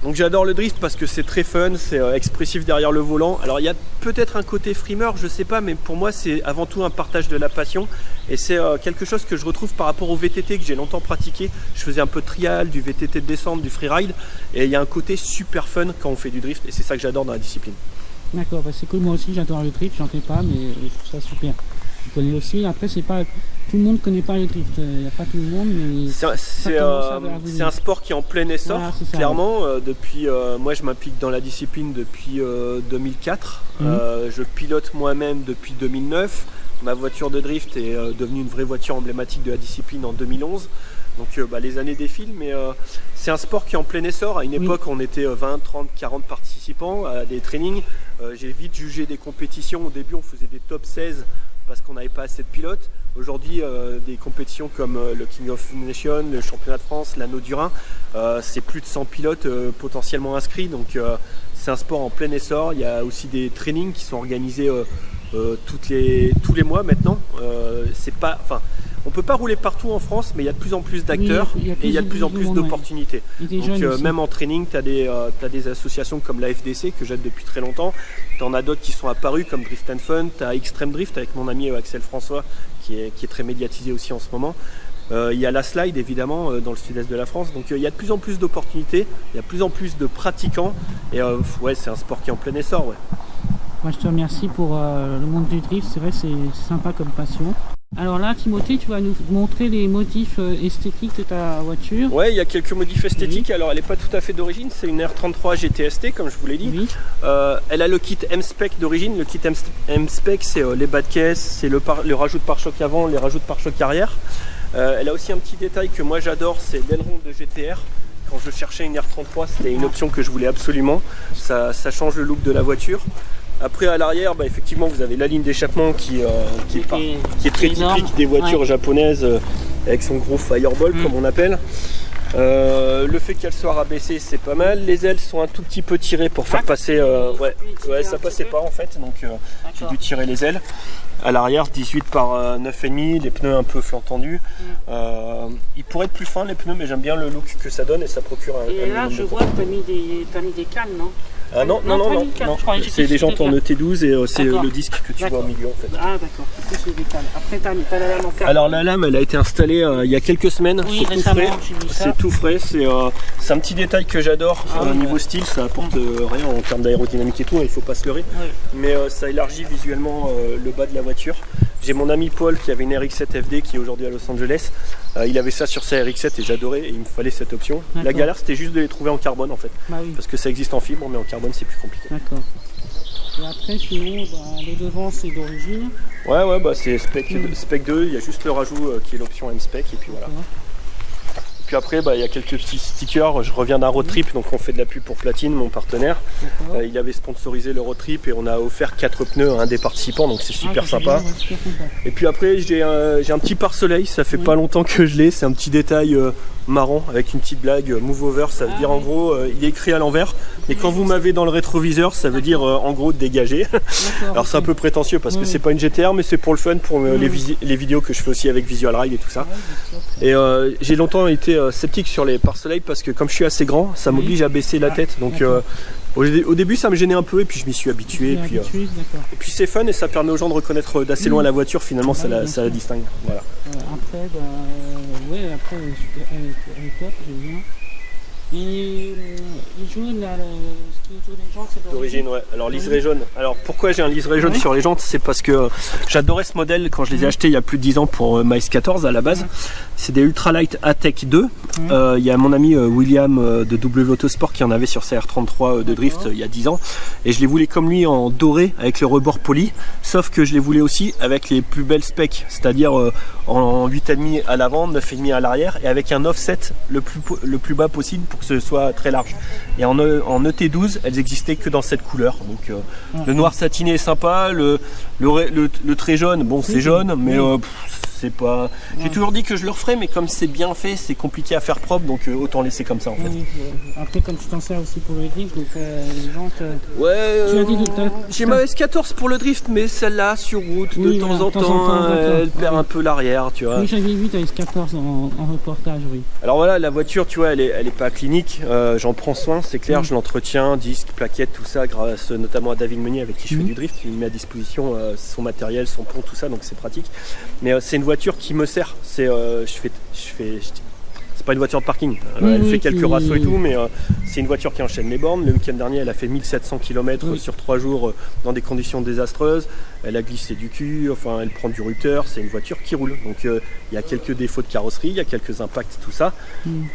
Donc j'adore le drift parce que c'est très fun, c'est expressif derrière le volant. Alors il y a peut-être un côté frimeur, je sais pas, mais pour moi c'est avant tout un partage de la passion. Et c'est quelque chose que je retrouve par rapport au VTT que j'ai longtemps pratiqué. Je faisais un peu de trial, du VTT de descente, du freeride. Et il y a un côté super fun quand on fait du drift. Et c'est ça que j'adore dans la discipline. D'accord, bah c'est cool, moi aussi j'adore le drift, j'en fais pas, mais je trouve ça super. Je connais aussi, après c'est pas... Tout le monde ne connaît pas le drift, il n'y a pas tout le monde, mais... C'est un sport qui est en plein essor, voilà, ça, clairement. Depuis, moi je m'implique dans la discipline depuis 2004. Je pilote moi-même depuis 2009. Ma voiture de drift est devenue une vraie voiture emblématique de la discipline en 2011. Donc les années défilent, mais c'est un sport qui est en plein essor. À une époque, on était 20, 30, 40 participants à des trainings. J'ai vite jugé des compétitions. Au début, on faisait des top 16 parce qu'on n'avait pas assez de pilotes. Aujourd'hui, des compétitions comme le King of Nations, le Championnat de France, l'Anneau du Rhin, c'est plus de 100 pilotes potentiellement inscrits. Donc c'est un sport en plein essor. Il y a aussi des trainings qui sont organisés tous les mois maintenant. On ne peut pas rouler partout en France, mais il y a de plus en plus d'acteurs et il y a de plus en plus d'opportunités. Donc même en training, tu as des associations comme la FDC que j'aide depuis très longtemps. Tu en as d'autres qui sont apparues comme Drift and Fun. Tu as Extreme Drift avec mon ami Axel François qui est très médiatisé aussi en ce moment. Il y a la slide évidemment dans le sud-est de la France. Donc il y a de plus en plus d'opportunités, il y a de plus en plus de pratiquants. Et c'est un sport qui est en plein essor. Ouais. Moi je te remercie pour le monde du drift, c'est vrai c'est sympa comme passion. Alors là Timothée, tu vas nous montrer les motifs esthétiques de ta voiture. Ouais, il y a quelques motifs esthétiques, alors elle n'est pas tout à fait d'origine, c'est une R33 GTST comme je vous l'ai dit. Oui. Elle a le kit M-Spec d'origine, le kit M-Spec c'est les bas de caisse, c'est le rajout de pare-choc avant, les rajouts de pare-choc arrière. Elle a aussi un petit détail que moi j'adore, c'est l'aileron de GTR. Quand je cherchais une R33, c'était une option que je voulais absolument, ça change le look de la voiture. Après à l'arrière, effectivement vous avez la ligne d'échappement qui est très typique des voitures japonaises avec son gros fireball comme on appelle. Le fait qu'elle soit rabaissée c'est pas mal. Les ailes sont un tout petit peu tirées pour faire passer... ça passait pas en fait, donc j'ai dû tirer les ailes. À l'arrière 18 par 9,5, les pneus un peu flanc tendu. Ils pourraient être plus fins les pneus, mais j'aime bien le look que ça donne et ça procure un... Et là je vois que tu as mis des cales, non? Non, c'est des jantes en ET12 et c'est le disque que tu vois au milieu en fait. Ah d'accord, après t'as la lame en carbone. Alors la lame elle a été installée il y a quelques semaines, oui, récemment, c'est tout frais, c'est un petit détail que j'adore au niveau style, ça apporte rien en termes d'aérodynamique et tout, il faut pas se leurrer, mais ça élargit visuellement le bas de la voiture. J'ai mon ami Paul qui avait une RX-7 FD qui est aujourd'hui à Los Angeles, il avait ça sur sa RX-7 et j'adorais et il me fallait cette option. La galère c'était juste de les trouver en carbone en fait, parce que ça existe en fibre mais en carbone c'est plus compliqué. D'accord. Et après sinon les devants c'est d'origine. Ouais bah c'est spec 2, il y a juste le rajout qui est l'option M-Spec et puis voilà. Puis après il y a quelques petits stickers, je reviens d'un road trip donc on fait de la pub pour Platine, mon partenaire. Il avait sponsorisé le road trip et on a offert 4 pneus à un des participants donc c'est super sympa. Et puis après j'ai un petit pare-soleil, ça fait pas longtemps que je l'ai, c'est un petit détail marrant avec une petite blague, move over, ça veut dire en gros il est écrit à l'envers mais quand vous m'avez dans le rétroviseur ça veut dire en gros dégager. Alors c'est un peu prétentieux parce que c'est pas une GTR mais c'est pour le fun, pour les vidéos que je fais aussi avec Visual Ride et tout ça. Et j'ai longtemps été sceptique sur les pare-soleil parce que comme je suis assez grand ça m'oblige à baisser la tête donc au début ça me gênait un peu et puis je m'y suis habitué et puis c'est fun et ça permet aux gens de reconnaître d'assez loin la voiture, finalement ça la distingue. Voilà. Après elle est top, j'aime bien. Et les jaunes, là, ce qui est autour des jantes, c'est d'origine. Alors liseré jaune. Alors pourquoi j'ai un liseré jaune sur les jantes, c'est parce que j'adorais ce modèle quand je les ai achetés il y a plus de 10 ans pour Miles 14 à la base. C'est des Ultralight A-Tech 2. Il y a mon ami William de W Autosport qui en avait sur sa R33 de drift il y a 10 ans. Et je les voulais comme lui en doré avec le rebord poli. Sauf que je les voulais aussi avec les plus belles specs, c'est-à-dire en 8,5 à l'avant, 9,5 à l'arrière et avec un offset le plus bas possible pour que ce soit très large. Et en ET12, elles existaient que dans cette couleur. Donc le noir satiné est sympa, le trait jaune, bon c'est jaune, mais c'est pas. J'ai toujours dit que je le referais, mais comme c'est bien fait, c'est compliqué à faire propre, donc autant laisser comme ça en fait. Après, comme tu t'en sers aussi pour le drift, donc les jantes. J'ai ma S14 pour le drift, mais celle-là sur route, de temps en temps, elle perd un peu l'arrière, tu vois. Oui, j'avais vu ta S14 en reportage, oui. Alors voilà, la voiture, tu vois, elle est pas clinique, j'en prends soin, c'est clair, je l'entretiens, disques, plaquettes, tout ça, grâce notamment à David Meunier avec qui je fais du drift, il met à disposition son matériel, son pont, tout ça, donc c'est pratique. Mais c'est une voiture qui me sert, c'est pas une voiture de parking, elle fait quelques rassos et tout, mais c'est une voiture qui enchaîne les bornes. Le week-end dernier elle a fait 1700 km sur 3 jours dans des conditions désastreuses, elle a glissé du cul, enfin elle prend du rupteur, c'est une voiture qui roule, donc il y a quelques défauts de carrosserie, il y a quelques impacts, tout ça,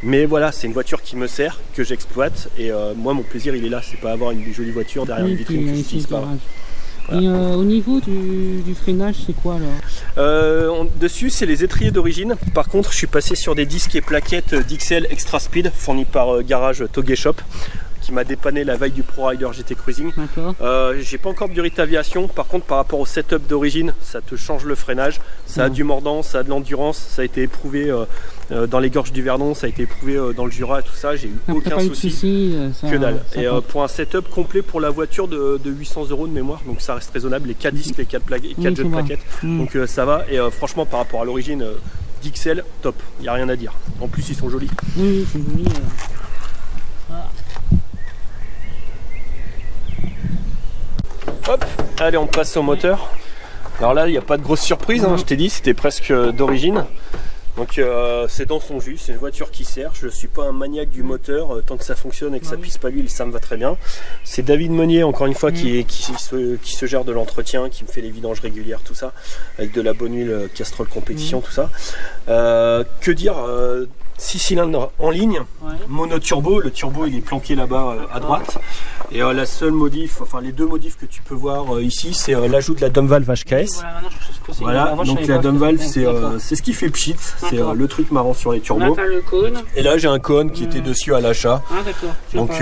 mais voilà, c'est une voiture qui me sert, que j'exploite, et moi mon plaisir il est là, c'est pas avoir une jolie voiture derrière une vitrine que j'utilise pas. Voilà. Et au niveau du freinage, c'est quoi alors dessus, c'est les étriers d'origine. Par contre, je suis passé sur des disques et plaquettes d'XL Extra Speed fournis par Garage Toge Shop, qui m'a dépanné la veille du Pro Rider GT Cruising. J'ai pas encore de durite aviation, par contre par rapport au setup d'origine, ça te change le freinage, ça a du mordant, ça a de l'endurance, ça a été éprouvé dans les gorges du Verdon, ça a été éprouvé dans le Jura et tout ça, j'ai eu aucun souci, que dalle. Et pour un setup complet pour la voiture de 800 € de mémoire, donc ça reste raisonnable, les 4 disques, les 4 jeux de plaquettes, donc ça va, et franchement par rapport à l'origine d'XL, top, il n'y a rien à dire. En plus ils sont jolis. Oui, ils sont jolis. Voilà. Hop, allez on passe au moteur. Alors là il n'y a pas de grosse surprise, je t'ai dit c'était presque d'origine. Donc c'est dans son jus, c'est une voiture qui sert, je ne suis pas un maniaque du moteur, tant que ça fonctionne et que ça pisse pas l'huile, ça me va très bien. C'est David Meunier encore une fois qui se gère de l'entretien, qui me fait les vidanges régulières, tout ça, avec de la bonne huile Castrol Compétition, tout ça. Que dire 6 cylindres en ligne, mono turbo, le turbo il est planqué là-bas à droite. Et la seule modif, enfin les deux modifs que tu peux voir ici, c'est l'ajout de la dump valve HKS. Voilà, donc la dump valve c'est ce qui fait pchit, c'est le truc marrant sur les turbos. Et là j'ai un cône qui était dessus à l'achat. Donc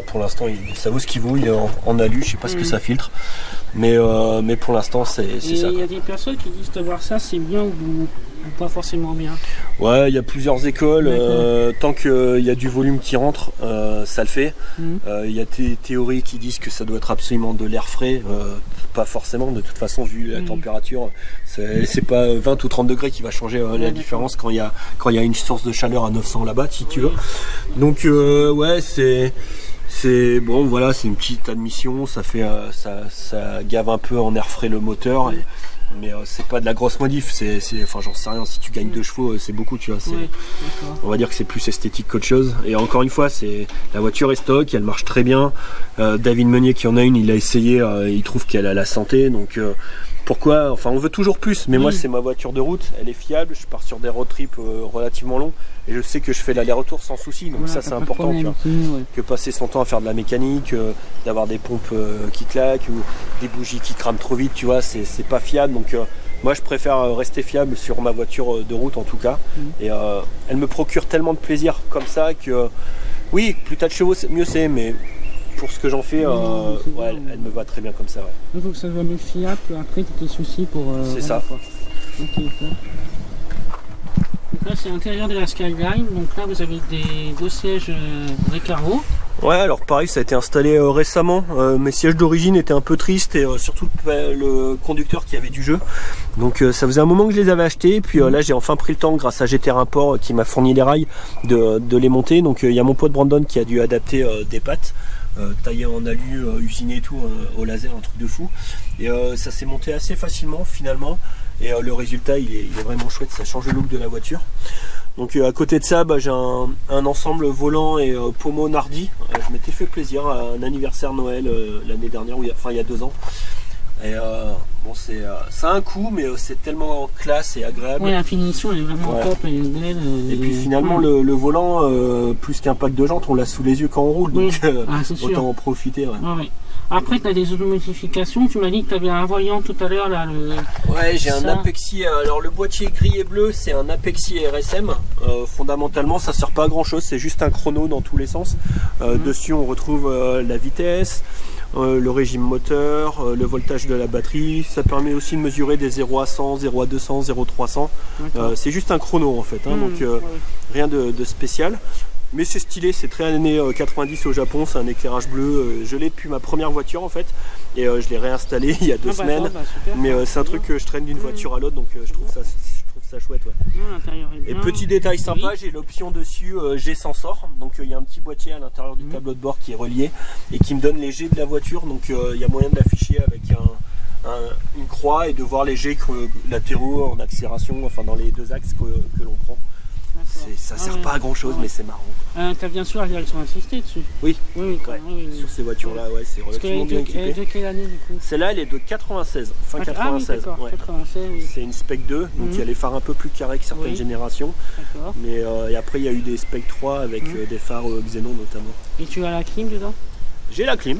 pour l'instant ça vaut ce qu'il vaut, il est en alu, je sais pas ce que ça filtre. Mais pour l'instant c'est ça. Il y a des personnes qui disent de voir ça c'est bien ou pas forcément bien. Ouais, il y a plusieurs écoles, tant qu'il y a du volume qui rentre, ça le fait. Il y a des théories qui disent que ça doit être absolument de l'air frais, pas forcément, de toute façon vu la température, c'est pas 20 ou 30 degrés qui va changer la différence quand il y a une source de chaleur à 900 là-bas si tu veux. Donc ouais, c'est bon, voilà, c'est une petite admission, ça fait ça gave un peu en air frais le moteur, mais c'est pas de la grosse modif, enfin j'en sais rien, si tu gagnes 2 chevaux c'est beaucoup, tu vois, on va dire que c'est plus esthétique qu'autre chose. Et encore une fois, la voiture est stock, elle marche très bien. David Meunier qui en a une, il a essayé, il trouve qu'elle a la santé, donc pourquoi, enfin on veut toujours plus, mais moi c'est ma voiture de route, elle est fiable, je pars sur des road trips relativement longs et je sais que je fais l'aller-retour sans souci, donc ça c'est important, tu vois, que passer son temps à faire de la mécanique, d'avoir des pompes qui claquent ou des bougies qui crament trop vite, tu vois, c'est pas fiable, donc moi je préfère rester fiable sur ma voiture de route en tout cas, et elle me procure tellement de plaisir comme ça que oui, plus t'as de chevaux mieux c'est, mais pour ce que j'en fais, elle me va très bien comme ça. Il faut que ça soit mieux fiable, après tu tes soucis pour... c'est ça. Ok, donc là c'est l'intérieur de la Skyline, donc là vous avez des beaux sièges Recaro. Ouais, alors pareil, ça a été installé récemment. Mes sièges d'origine étaient un peu tristes et surtout le conducteur qui avait du jeu. Donc ça faisait un moment que je les avais achetés. Puis là, j'ai enfin pris le temps, grâce à GT Import qui m'a fourni les rails, de les monter. Donc il y a mon pote Brandon qui a dû adapter des pattes. Taillé en alu, usiné et tout, au laser, un truc de fou. Et ça s'est monté assez facilement finalement. Et le résultat, il est vraiment chouette, ça change le look de la voiture. Donc à côté de ça, j'ai un ensemble volant et pommeau Nardi. Je m'étais fait plaisir à un anniversaire Noël l'année dernière, il y a 2 ans. Et bon, ça a un coût, mais c'est tellement classe et agréable. Oui, la finition elle est vraiment top, elle est belle. Et puis finalement, le volant, plus qu'un pack de jantes, on l'a sous les yeux quand on roule, donc autant en profiter. Après, tu as des autres modifications. Tu m'as dit que tu avais un voyant tout à l'heure là. Ouais, j'ai un Apexi. Alors le boîtier gris et bleu, c'est un Apexi RSM. Fondamentalement, ça sert pas à grand chose. C'est juste un chrono dans tous les sens. Dessus, on retrouve la vitesse, le régime moteur, le voltage de la batterie. Ça permet aussi de mesurer des 0 à 100, 0 à 200, 0 à 300. C'est juste un chrono en fait. Donc rien de spécial. Mais c'est stylé, c'est très années 90 au Japon, c'est un éclairage bleu. Je l'ai depuis ma première voiture en fait, et je l'ai réinstallé il y a 2 semaines. Super, mais c'est un truc que je traîne d'une voiture à l'autre, donc je trouve ça chouette. Et petit détail sympa, j'ai l'option dessus G sensor, donc il y a un petit boîtier à l'intérieur du tableau de bord qui est relié et qui me donne les G de la voiture, donc il y a moyen de l'afficher avec une croix et de voir les G latéraux en accélération, enfin dans les 2 axes que l'on prend. Ça sert pas à grand chose, mais c'est marrant. Tu as bien sûr la direction assistée dessus. Oui. Sur ces voitures là, c'est relativement bien équipé. Elle est de quelle année du coup? Celle-là, elle est de 96, fin 96. 96, c'est une Spec 2, donc il y a les phares un peu plus carrés que certaines générations. Mais et après il y a eu des Spec 3 avec des phares Xenon notamment. Et tu as la clim dedans? J'ai la clim,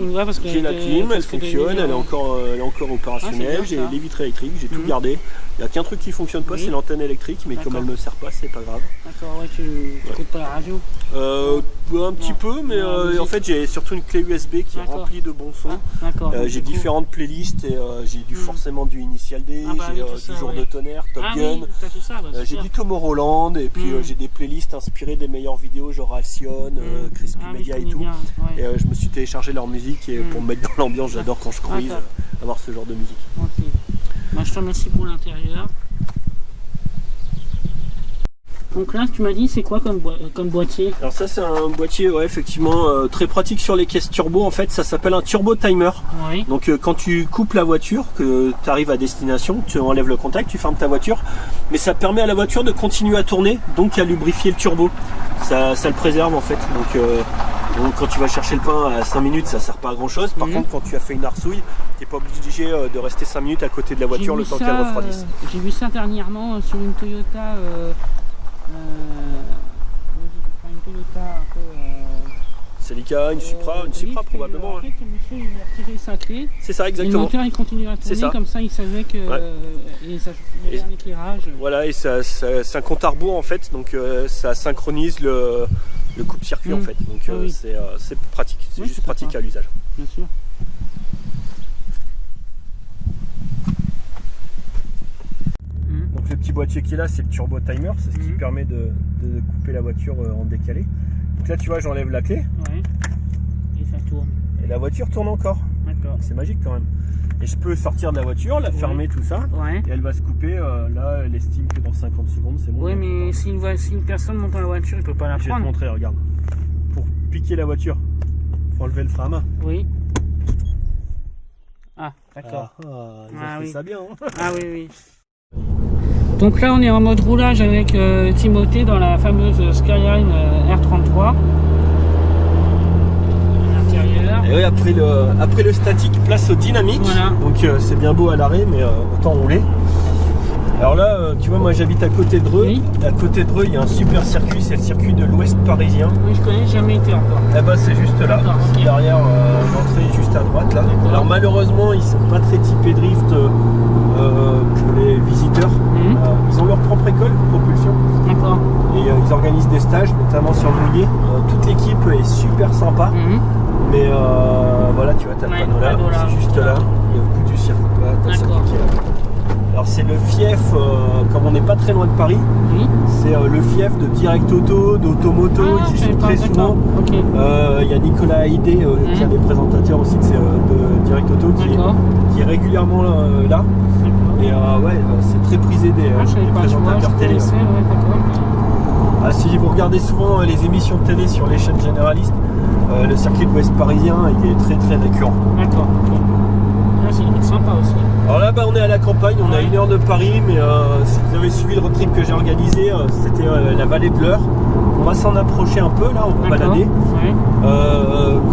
elle fonctionne, elle est encore opérationnelle, j'ai les vitres électriques, j'ai tout gardé. Il n'y a qu'un truc qui ne fonctionne pas, c'est l'antenne électrique, mais comme elle ne me sert pas, c'est pas grave. D'accord, tu n'écoutes pas la radio? Un petit peu, mais en fait j'ai surtout une clé USB qui est remplie de bons sons. J'ai différentes playlists et j'ai forcément du Initial D, j'ai du Jour de Tonnerre, Top Gun, j'ai du Tom Holland et puis j'ai des playlists inspirées des meilleures vidéos genre Alcyon, Crispy Media et tout. Et je me suis téléchargé leur musique et pour me mettre dans l'ambiance, j'adore quand je cruise avoir ce genre de musique. Je te remercie pour l'intérieur. Donc là, tu m'as dit, c'est quoi comme boîtier? Alors ça, c'est un boîtier, effectivement, très pratique sur les caisses turbo. En fait, ça s'appelle un turbo timer. Donc quand tu coupes la voiture, que tu arrives à destination, tu enlèves le contact, tu fermes ta voiture. Mais ça permet à la voiture de continuer à tourner, donc à lubrifier le turbo. Ça le préserve en fait. Donc quand tu vas chercher le pain à 5 minutes, ça sert pas à grand chose. Par contre, quand tu as fait une arsouille, tu n'es pas obligé de rester 5 minutes à côté de la voiture le temps qu'elle refroidisse. J'ai vu ça dernièrement sur une Toyota. Une Toyota un peu. Celica, une Supra probablement. En fait, le monsieur il a retiré sa clé. C'est ça, exactement. Et le moteur il continue à tourner, comme ça il savait que il y avait un éclairage. Voilà, et c'est un compte à rebours en fait, donc ça synchronise le coupe-circuit en fait. Donc c'est pratique, c'est juste pratique à l'usage. Bien sûr. Donc le petit boîtier qui est là, c'est le turbo timer, c'est ce qui permet de couper la voiture en décalé. Donc là tu vois, j'enlève la clé. Et ça tourne. Et la voiture tourne encore. D'accord. C'est magique quand même. Et je peux sortir de la voiture, la fermer, tout ça. Et elle va se couper. Là, elle estime que dans 50 secondes, c'est bon. Oui, mais si une personne monte dans la voiture, il peut pas la prendre. Je vais te montrer, regarde. Pour piquer la voiture, pour enlever le frein à main. Oui. Ah, d'accord. Ils ont fait ça bien. Hein. Ah oui, oui. Donc là, on est en mode roulage avec Timothée dans la fameuse Skyline R33. Et oui, après le statique, place au dynamique. Voilà. Donc c'est bien beau à l'arrêt, mais autant rouler. Alors là, tu vois, moi j'habite à côté de Dreux. Oui. À côté de Dreux, il y a un super circuit, c'est le circuit de l'Ouest parisien. Oui, je connais, jamais été encore. Eh ben, c'est juste là, okay. Derrière l'entrée, juste à droite là. Alors malheureusement, ils sont pas très typés drift pour les visiteurs. Ils ont leur propre école de propulsion. D'accord. Et ils organisent des stages, notamment sur le mouillé. Toute l'équipe est super sympa. Mais voilà, tu vois, t'as le panneau là, c'est juste là. Il y a beaucoup du circuit là, t'as le circuit qui est là. Alors c'est le fief, comme on n'est pas très loin de Paris, c'est le fief de Direct Auto, d'Automoto, ils y sont très souvent. Okay. Il y a Nicolas Haïdé, qui est un des présentateurs aussi de Direct Auto, qui est régulièrement là. Et ouais, c'est très prisé des présentateurs télé. Si vous regardez souvent les émissions de télé sur les chaînes généralistes, le circuit de l'Ouest parisien, il est très très récurrent. D'accord. C'est sympa aussi. Alors là, on est à la campagne, on est à 1 heure de Paris, mais si vous avez suivi le road trip que j'ai organisé, c'était la vallée de l'Eure. On va s'en approcher un peu, là, on va balader.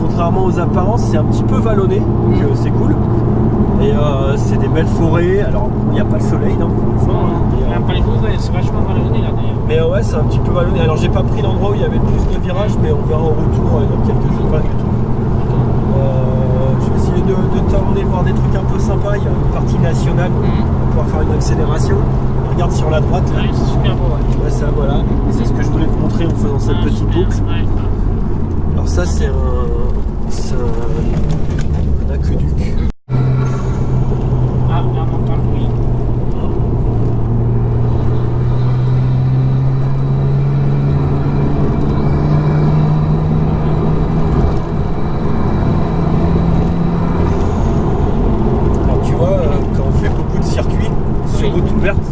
Contrairement aux apparences, c'est un petit peu vallonné, donc c'est cool. Et c'est des belles forêts, alors il n'y a pas le soleil, non, il n'y a pas les forêts, c'est vachement vallonné là d'ailleurs. Mais ouais, c'est un petit peu vallonné. Alors j'ai pas pris l'endroit où il y avait le plus de virages, mais on verra au retour dans quelques jours, pas du tout. Je vais essayer de t'emmener voir des trucs un peu sympas. Il y a une partie nationale, on va pouvoir faire une accélération. Regarde sur la droite là. Ouais, c'est super beau. Ouais, ça, voilà. C'est ce que je voulais te montrer en faisant cette petite boucle. Alors ça c'est un aqueduc. Ah, là on entend le bruit. Sur route ouverte,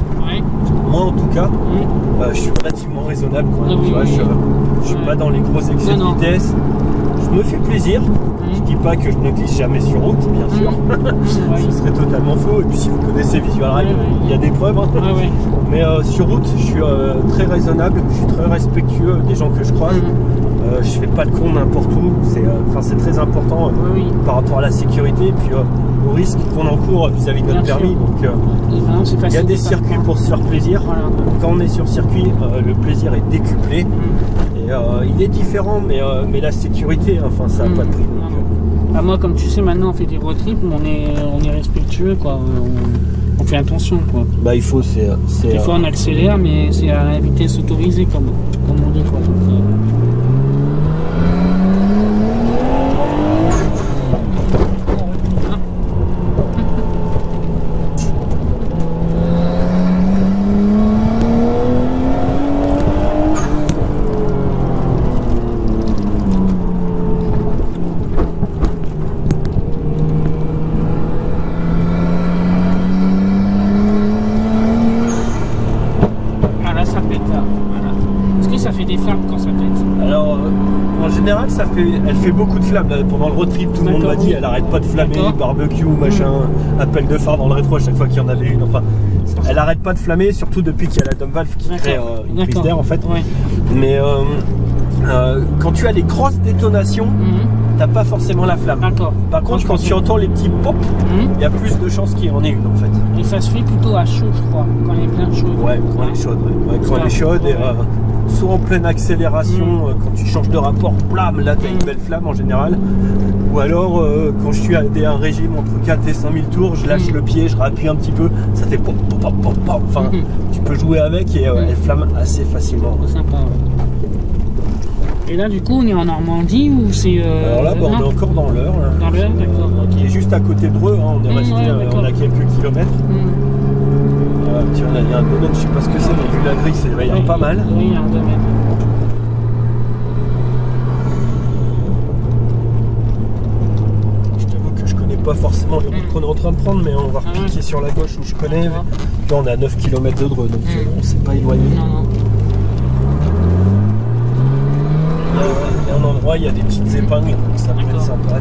moi en tout cas, je suis relativement raisonnable quand même, tu vois, je suis pas dans les gros excès de vitesse, je me fais plaisir, je dis pas que je ne glisse jamais sur route, bien sûr, ce serait totalement faux, et puis si vous connaissez Visual Ride, il y a des preuves, hein. Mais sur route, je suis très raisonnable, je suis très respectueux des gens que je croise. Je fais pas le con n'importe où, c'est très important par rapport à la sécurité et puis au risque qu'on encourt vis-à-vis de notre permis. Donc il y a des circuits pour se faire plaisir. Quand on est sur circuit, le plaisir est décuplé. Et il est différent, mais la sécurité, ça n'a pas de prix. Donc, moi, comme tu sais, maintenant on fait des road trips, on est respectueux, quoi. On fait attention, quoi. Il faut, des fois on accélère, mais c'est à la vitesse autorisée, comme on dit, quoi. Elle fait beaucoup de flammes. Pendant le road trip, tout le monde m'a dit elle arrête pas de flammer, barbecue, machin, appel de phare dans le rétro à chaque fois qu'il y en avait une. Elle arrête pas de flammer, surtout depuis qu'il y a la dump valve qui crée une prise d'air en fait. Mais quand tu as les grosses détonations, t'as pas forcément la flamme. Par contre, quand tu entends les petits pop, il y a plus de chances qu'il y en ait une en fait. Et ça se fait plutôt à chaud, je crois, quand elle est bien chaude. Ouais, quand elle est chaude. Quand elle est chaude et soit en pleine accélération, quand tu changes de rapport, blam, là t'as une belle flamme en général. Ou alors quand je suis à un régime entre 4 et 5000 tours, je lâche le pied, je rappuie un petit peu, ça fait pop, pop, pop, pop. Enfin, tu peux jouer avec et elle flamme assez facilement. C'est sympa, Et là, du coup, on est en Normandie ou c'est. Alors là, on est encore dans l'Eure. Dans l'Eure, d'accord. Qui est juste à côté de Dreux, on est resté, on a quelques kilomètres. Tiens, là, il y a un domaine, je sais pas ce que c'est, mais vu la grille, c'est pas mal. Oui, il y a un domaine. Je t'avoue que je connais pas forcément les routes qu'on est en train de prendre, mais on va repiquer sur la gauche où je connais. Là, on est à 9 km de Dreux, donc on s'est pas éloigné. Non. Là, on est endroits, il y a des petites épingles, donc ça peut être sympa.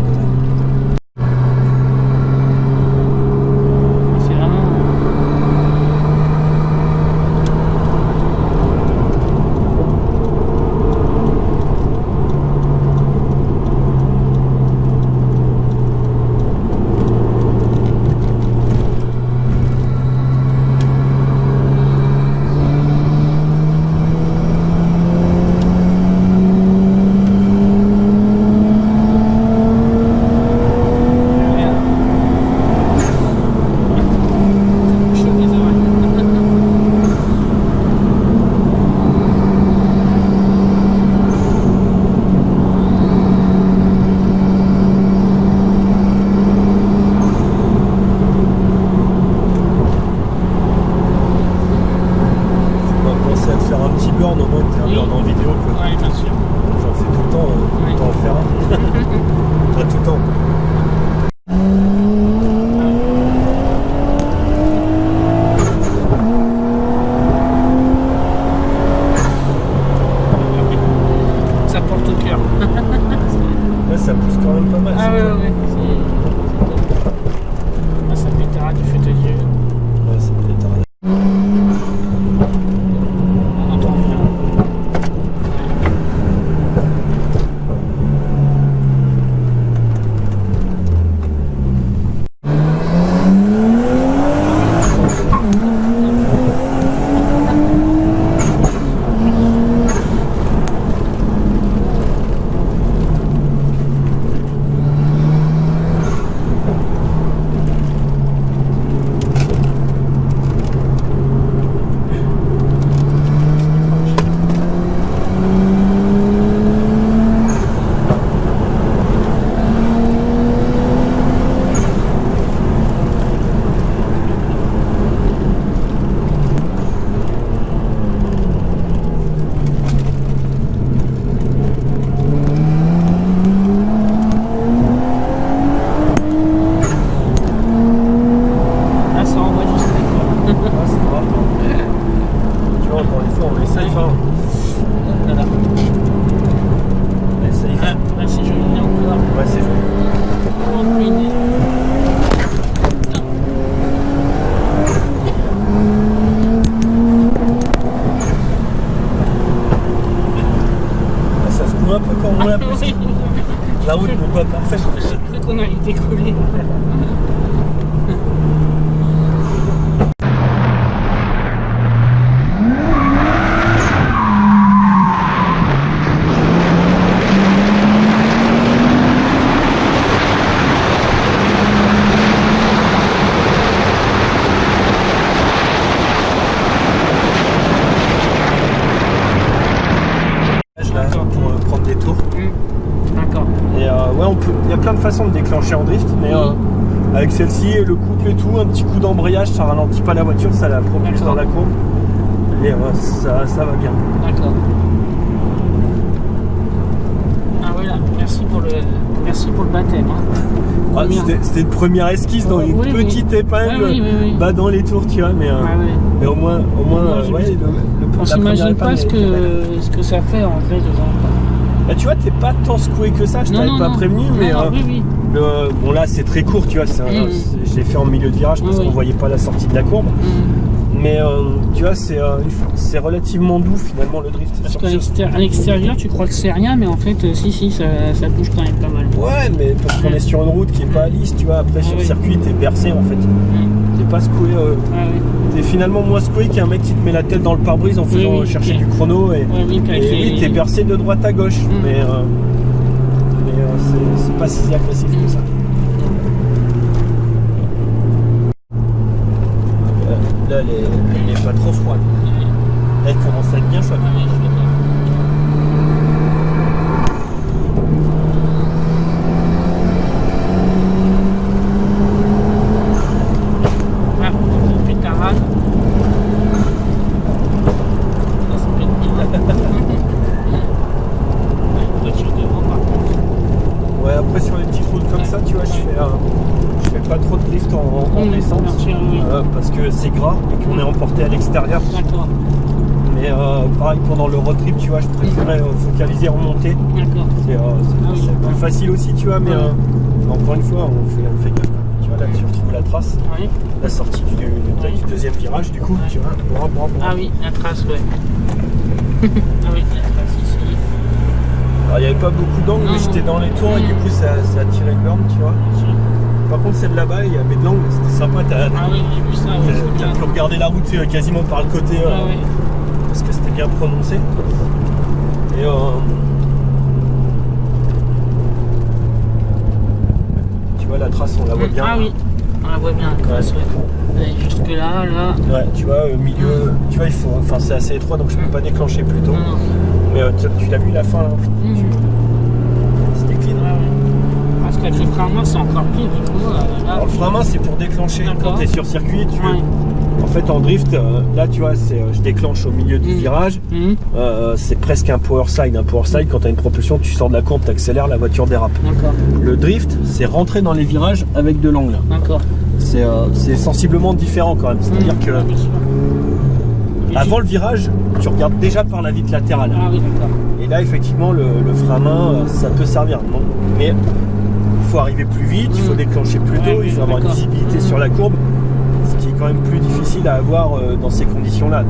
Ça pousse quand même pas mal. Ah ouais. Ça pétera du feu de Dieu. Ouais, ça pétera. On entend bien. Un peu quand on roule un peu. La route n'est pas parfaite. Je crois qu'on a décollé. Il y a plein de façons de déclencher en drift, mais avec celle-ci, le couple et tout, un petit coup d'embrayage, ça ralentit pas la voiture, ça la propulse dans la courbe. Et ça va bien. D'accord. Ah voilà, merci pour le baptême. Hein. C'était une première esquisse dans une petite épingle, dans les tours, tu vois, mais au moins on s'imagine pas ce que ça fait en fait dedans. Bah, tu vois, t'es pas tant secoué que ça, je t'avais pas prévenu, mais bon là c'est très court, tu vois, je l'ai fait en milieu de virage parce qu'on voyait pas la sortie de la courbe. Mais tu vois, c'est relativement doux finalement le drift. Parce qu'à l'extérieur, tu crois que c'est rien, mais en fait, si, ça bouge quand même pas mal. Ouais, mais parce qu'on est sur une route qui est pas lisse, tu vois. Après, sur le circuit, t'es bercé en fait. T'es pas secoué. T'es finalement moins secoué qu'un mec qui te met la tête dans le pare-brise en faisant chercher du chrono. Et t'es bercé de droite à gauche. Mais c'est pas si agressif que ça. Là, elle n'est pas trop froide. Elle commence à être bien chaude. Ah, on fait ta rade. Ça peut être bien. Voiture devant par contre. Ouais, après sur les petites routes comme ça, tu vois, je fais pas trop de drift en descente parce que c'est gras et qu'on est emporté à l'extérieur. D'accord. Mais pareil, pendant le road trip, tu vois, je préférais focaliser en montée. D'accord. C'est plus facile aussi, tu vois, mais encore une fois, on fait gaffe. Tu vois, là, tu retrouves la trace. Oui. La sortie du deuxième virage, du coup, tu vois. Ah oui, la trace, ouais. Ah oui, la trace ici. Alors, il n'y avait pas beaucoup d'angles, mais j'étais dans les tours et du coup, ça a tiré le burn, tu vois. Par contre, celle là-bas, il y avait de l'angle, c'était sympa. Ah oui, j'ai vu ça. Tu as pu regarder la route quasiment par le côté, parce que c'était bien prononcé. Et tu vois, la trace, on la voit bien. Ah oui, on la voit bien, la trace, ouais. Jusque là. Ouais, tu vois, au milieu, tu vois, c'est assez étroit, donc je peux pas déclencher plus tôt. Mais tu l'as vu, la fin, là, c'était clean. Parce qu'avec le frein à main, c'est encore pire, du coup. Alors, le frein à main, c'est pour déclencher. Quand tu es sur circuit, en fait, en drift, là, tu vois, je déclenche au milieu du virage. C'est presque un power slide. Un power slide, quand tu as une propulsion, tu sors de la courbe, tu accélères, la voiture dérape. Le drift, c'est rentrer dans les virages avec de l'angle. C'est sensiblement différent quand même. C'est-à-dire que avant le virage, tu regardes déjà par la vitre latérale. Et là, effectivement, le frein à main, ça peut servir. Mais il faut arriver plus vite, il faut déclencher plus tôt, il faut avoir une visibilité sur la courbe, ce qui est quand même plus difficile à avoir dans ces conditions-là.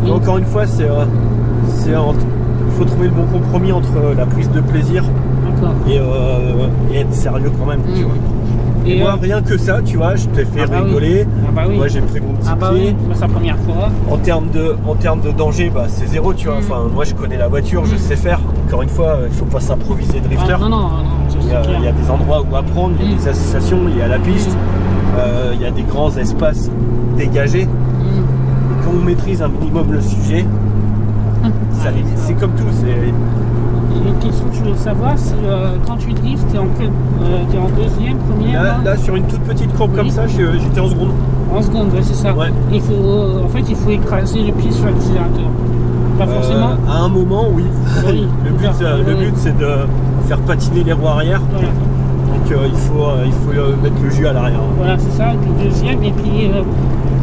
Donc, encore une fois, il faut trouver le bon compromis entre la prise de plaisir et être sérieux quand même. Tu vois. Et moi, rien que ça, tu vois, je t'ai fait rigoler. Moi, j'ai pris mon petit pied. C'est la première fois. En termes de danger, c'est zéro, tu vois. Enfin, moi, je connais la voiture, je sais faire. Encore une fois, il ne faut pas s'improviser drifter. Il y a des endroits où apprendre, il y a des associations, il y a la piste, il y a des grands espaces dégagés. Et quand on maîtrise un minimum le sujet, c'est comme tout. Une question que je voulais savoir, c'est quand tu drifts, t'es en deuxième, première? Là, sur une toute petite courbe comme ça, j'étais en seconde. En seconde, c'est ça. Ouais. Il faut écraser le pied sur l'accélérateur. Pas forcément. À un moment, oui. Le but, c'est de faire patiner les roues arrière. Donc il faut mettre le jus à l'arrière. Voilà, c'est ça. Et puis deuxième, et puis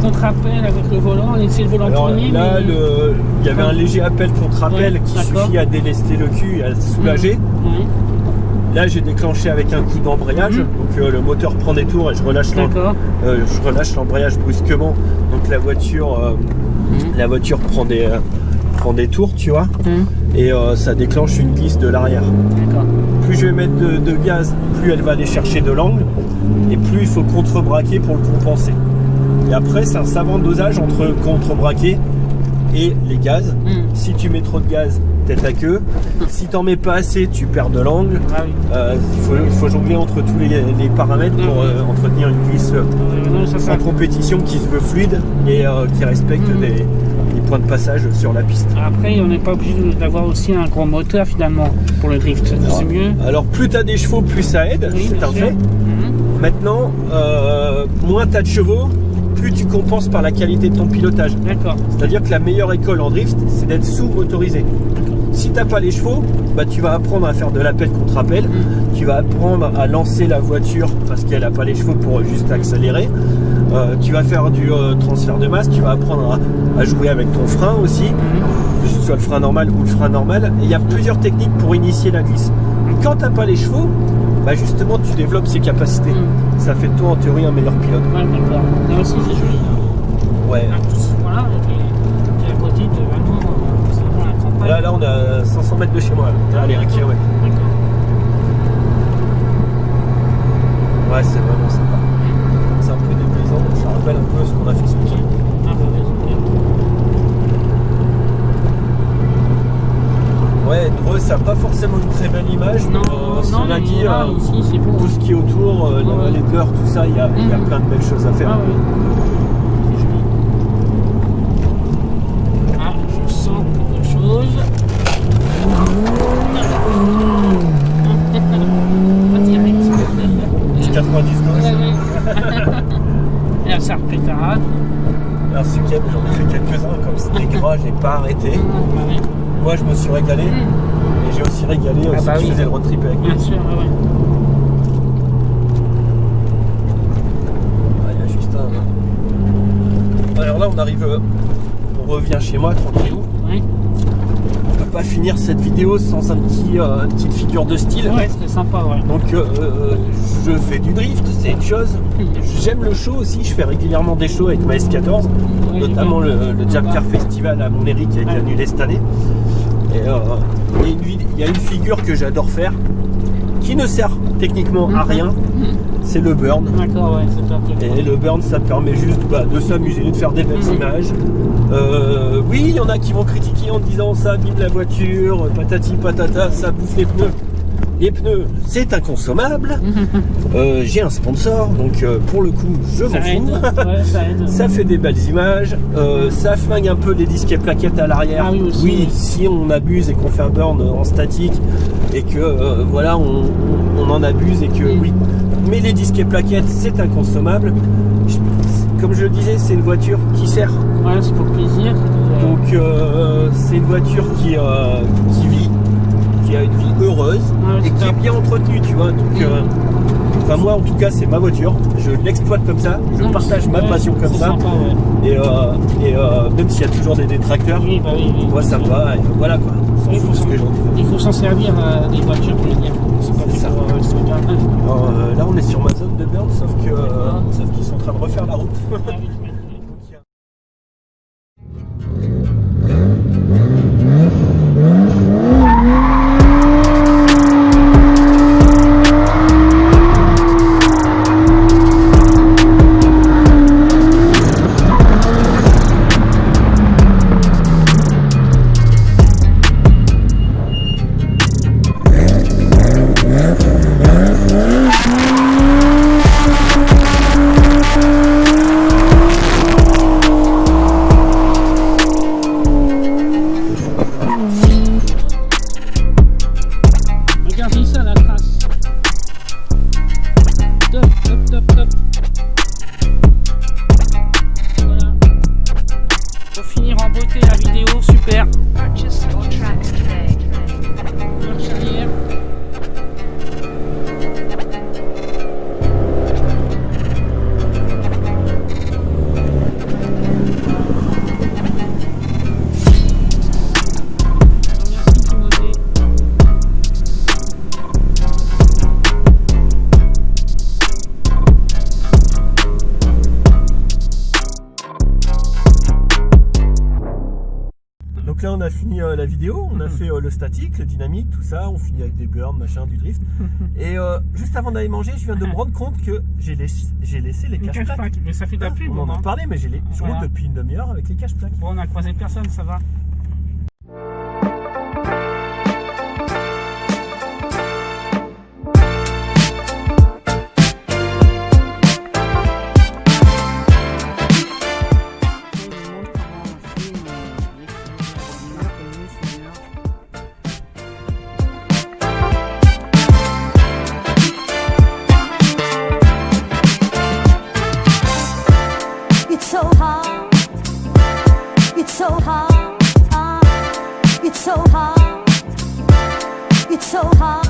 contre-appel avec le volant, et c'est le volant tourné. Là, il y avait un léger appel contre-appel qui suffit à délester le cul et à soulager. Là, j'ai déclenché avec un coup d'embrayage, donc le moteur prend des tours et je relâche l'embrayage brusquement. Donc la voiture prend des tours, tu vois, et ça déclenche une glisse de l'arrière. Plus je vais mettre de gaz, plus elle va aller chercher de l'angle, et plus il faut contre-braquer pour le compenser. Et après, c'est un savant dosage entre contre-braquer et les gaz. Si tu mets trop de gaz, tête à queue. Si t'en mets pas assez, tu perds de l'angle. Il faut jongler entre tous les paramètres pour entretenir une glisse en compétition qui se veut fluide et qui respecte des points de passage sur la piste. Après, on n'est pas obligé d'avoir aussi un gros moteur finalement pour le drift. C'est mieux. Alors plus tu as des chevaux, plus ça aide, c'est un fait. Maintenant, moins tu as de chevaux, plus tu compenses par la qualité de ton pilotage. C'est-à-dire que la meilleure école en drift, c'est d'être sous-motorisé. Si tu n'as pas les chevaux, tu vas apprendre à faire de l'appel contre appel, tu vas apprendre à lancer la voiture parce qu'elle n'a pas les chevaux pour juste accélérer. Tu vas faire du transfert de masse, tu vas apprendre à jouer avec ton frein aussi, que ce soit le frein normal ou le frein normal. Et il y a plusieurs techniques pour initier la glisse. Quand tu n'as pas les chevaux, justement tu développes ces capacités. Ça fait de toi en théorie un meilleur pilote. Là aussi c'est joli. Voilà, et à côté de vraiment, là on a 500 mètres de chez moi. Là, les 1 km. Ouais, c'est vraiment sympa. C'est un peu dépaysant, ça rappelle un peu ce qu'on a fait ce week-end. Ouais, Dreux, ça n'a pas forcément une très belle image, mais cela dit, ici, c'est beau, tout ce qui est autour, les pleurs, tout ça, il y a plein de belles choses à faire. Je sens quelque chose. Direct. 90 gauche. Et là, ça repétarade. Alors, ce week-end, j'en ai fait quelques-uns, comme c'était gras, j'ai pas arrêté. Moi, je me suis régalé, et j'ai aussi régalé ceux qui faisaient le road trip avec moi. Bien sûr, Il y a juste un... Alors là, on arrive reviens chez moi tranquillou. Ouais. On peut pas finir cette vidéo sans une petite figure de style. Ouais, c'est sympa, ouais. Donc je fais du drift, c'est une chose. J'aime le show aussi, je fais régulièrement des shows avec ma S14, notamment le Jam Car Festival à Montlhéry qui a été annulé cette année. Et il y a une figure que j'adore faire, qui ne sert techniquement à rien, c'est le burn. D'accord, ouais, c'est top. Et le burn, ça permet juste de s'amuser, de faire des belles images. Oui, il y en a qui vont critiquer en disant ça abîme la voiture, patati patata, ça bouffe les pneus. Les pneus, c'est inconsommable. J'ai un sponsor, donc pour le coup, je m'en fous. Ouais, ça aide. Ça fait des belles images. Ça flingue un peu les disques et plaquettes à l'arrière. Ah oui, aussi, oui. Si on abuse et qu'on fait un burn en statique et que voilà, on en abuse et que oui. Mais les disques et plaquettes, c'est inconsommable. Comme je le disais, c'est une voiture qui sert. Ouais, c'est pour le plaisir. Donc c'est une voiture qui vit, qui a une vie heureuse et qui est bien entretenue, tu vois. Donc, enfin moi en tout cas c'est ma voiture, je l'exploite comme ça, je partage ma passion comme ça. Sympa, ouais. Et même s'il y a toujours des détracteurs, oui. moi ça me va. Et voilà quoi. Il faut s'en servir des voitures pour le dire. C'est ça. Là on est sur ma zone de burn, sauf qu'ils sont en train de refaire la route. Regardez ça, la trace. Top. Voilà. Pour finir en beauté la vidéo, super. Purchase your tracks today. Marche arrière. Merci Timothée. Donc là on a fini la vidéo, on a fait le statique, le dynamique, tout ça, on finit avec des burns, machin, du drift. Et juste avant d'aller manger, je viens de me rendre compte que j'ai laissé les cache-plaques. Mais ça fait de la pub, On en a non? parlé, mais je roule Voilà. depuis une demi-heure avec les cache-plaques. Bon, on a croisé personne, ça va. It's so hard. It's so hard. It's so hard. It's so hard.